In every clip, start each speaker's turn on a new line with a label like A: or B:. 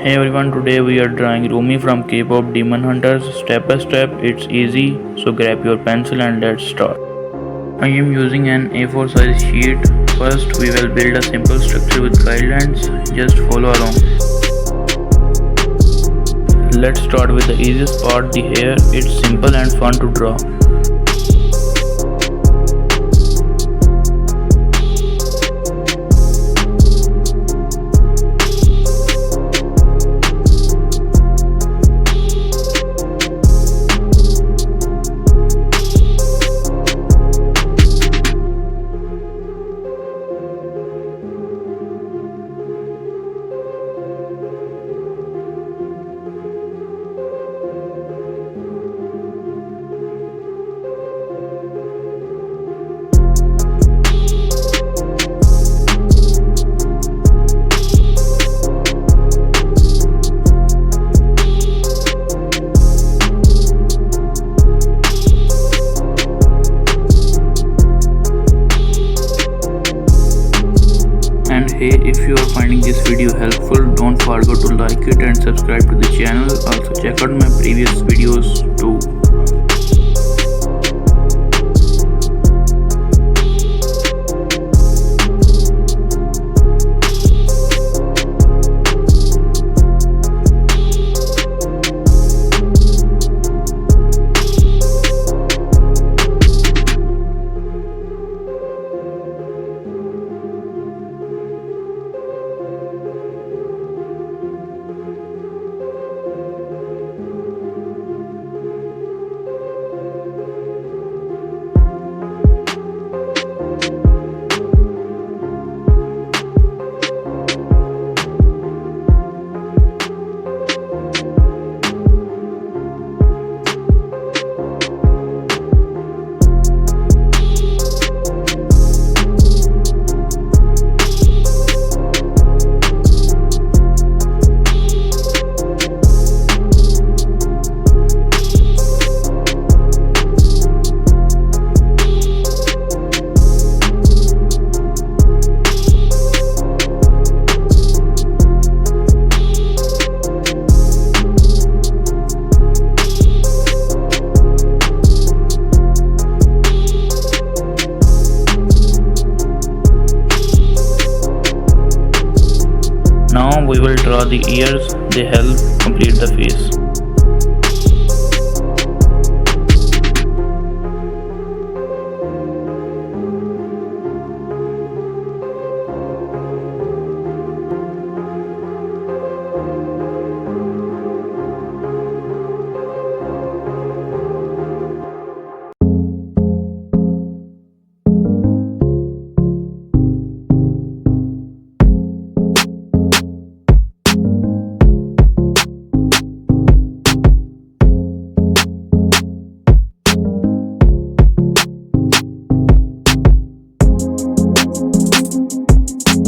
A: Hey everyone, today we are drawing Rumi from K-pop Demon Hunters. Step by step, it's easy, so grab your pencil and let's start. I am using an A4 size sheet. First, we will build a simple structure with guidelines. Just follow along. Let's start with the easiest part, the hair. It's simple and fun to draw. And hey, if you are finding this video helpful, don't forget to like it and subscribe to the channel. Also check out my previous videos too. Now we will draw the ears, they help complete the face.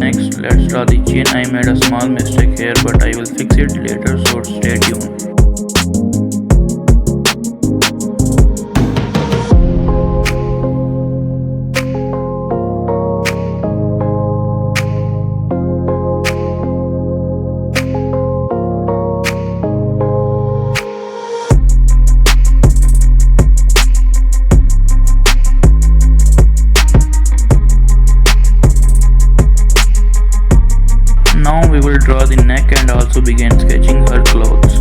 A: Next, let's draw the chin. I made a small mistake here, but I will fix it later, so stay tuned. Now we will draw the neck and also begin sketching her clothes.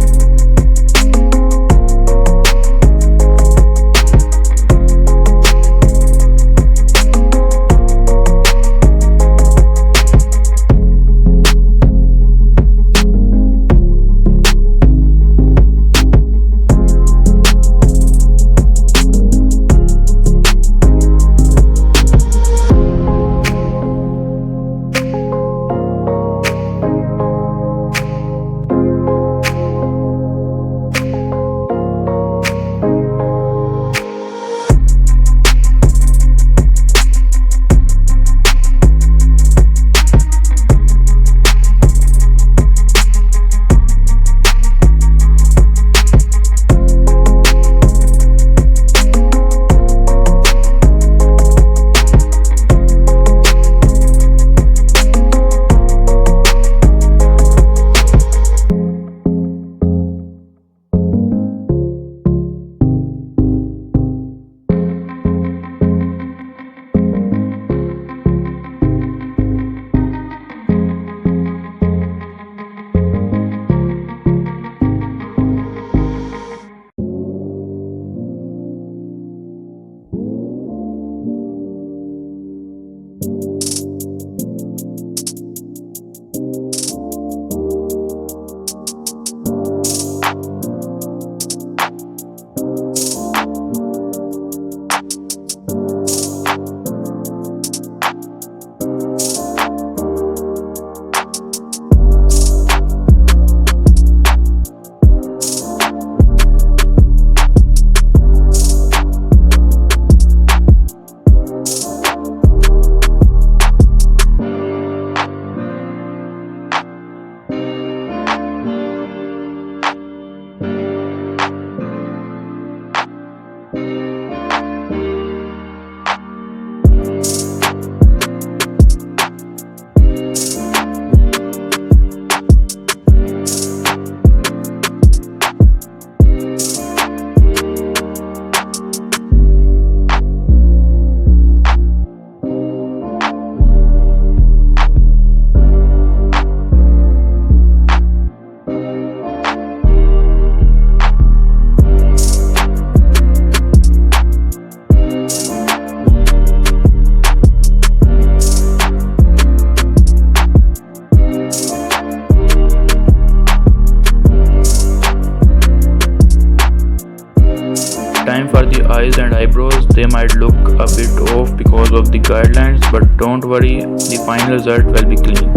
A: Time for the eyes and eyebrows. They might look a bit off because of the guidelines, but don't worry, the final result will be clean.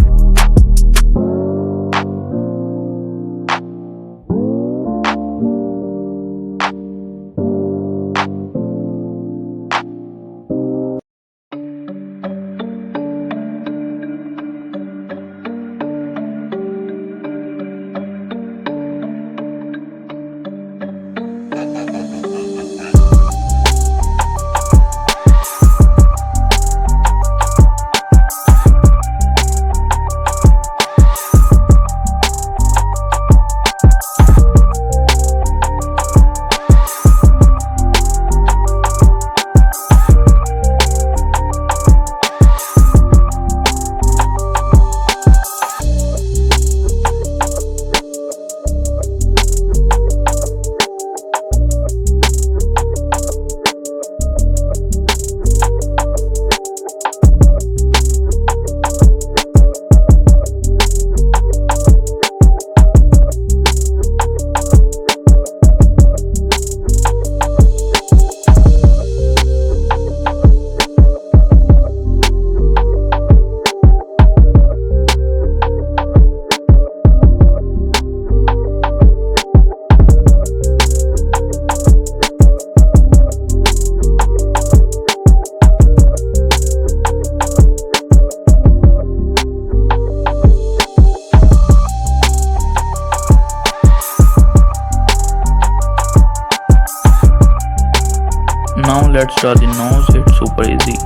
A: Now let's draw the nose, it's super easy.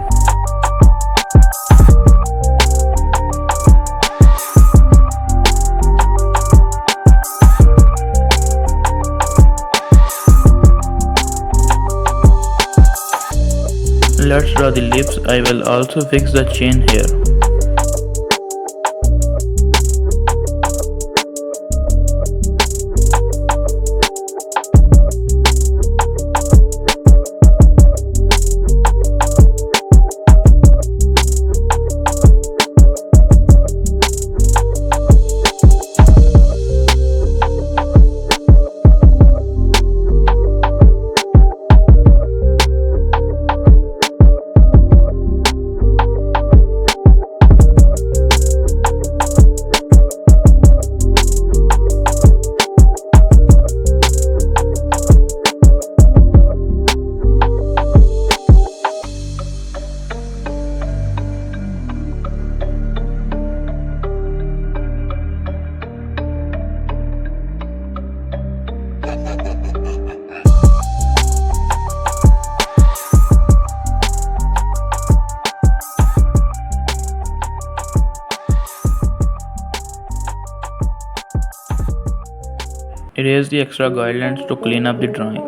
A: Let's draw the lips. I will also fix the chin here. Erase the extra guidelines to clean up the drawing.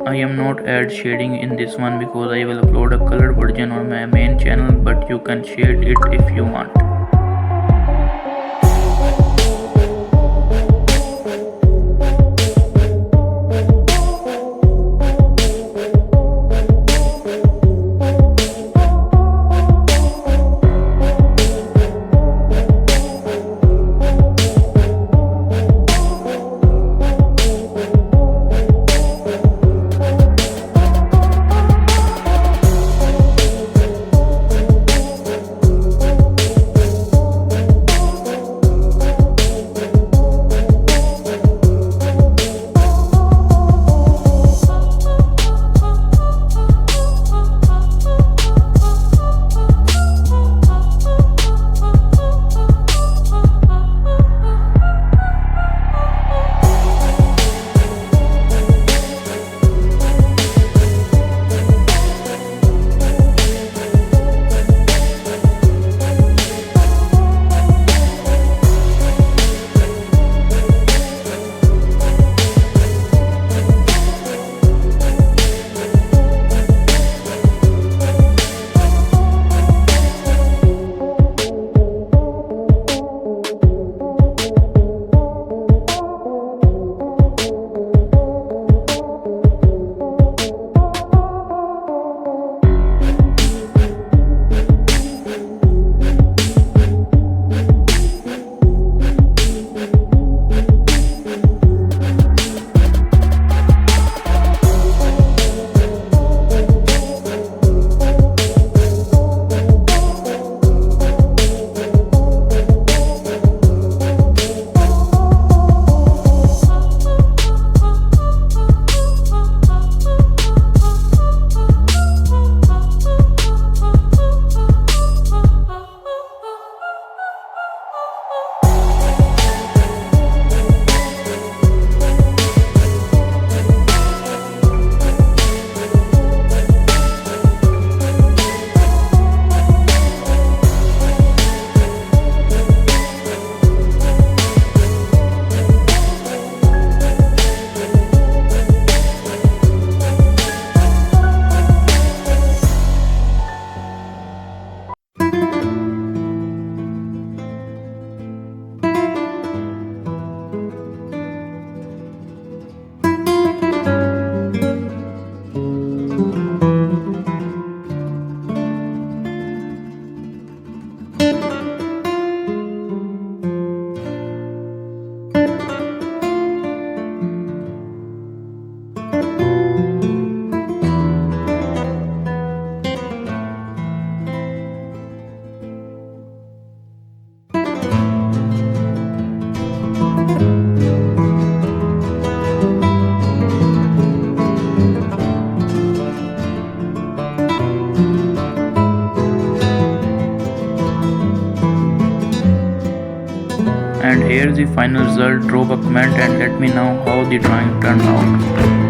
A: I am not add shading in this one because I will upload a colored version on my main channel, but you can shade it if you want. here's the final result. Drop a comment and let me know how the drawing turned out.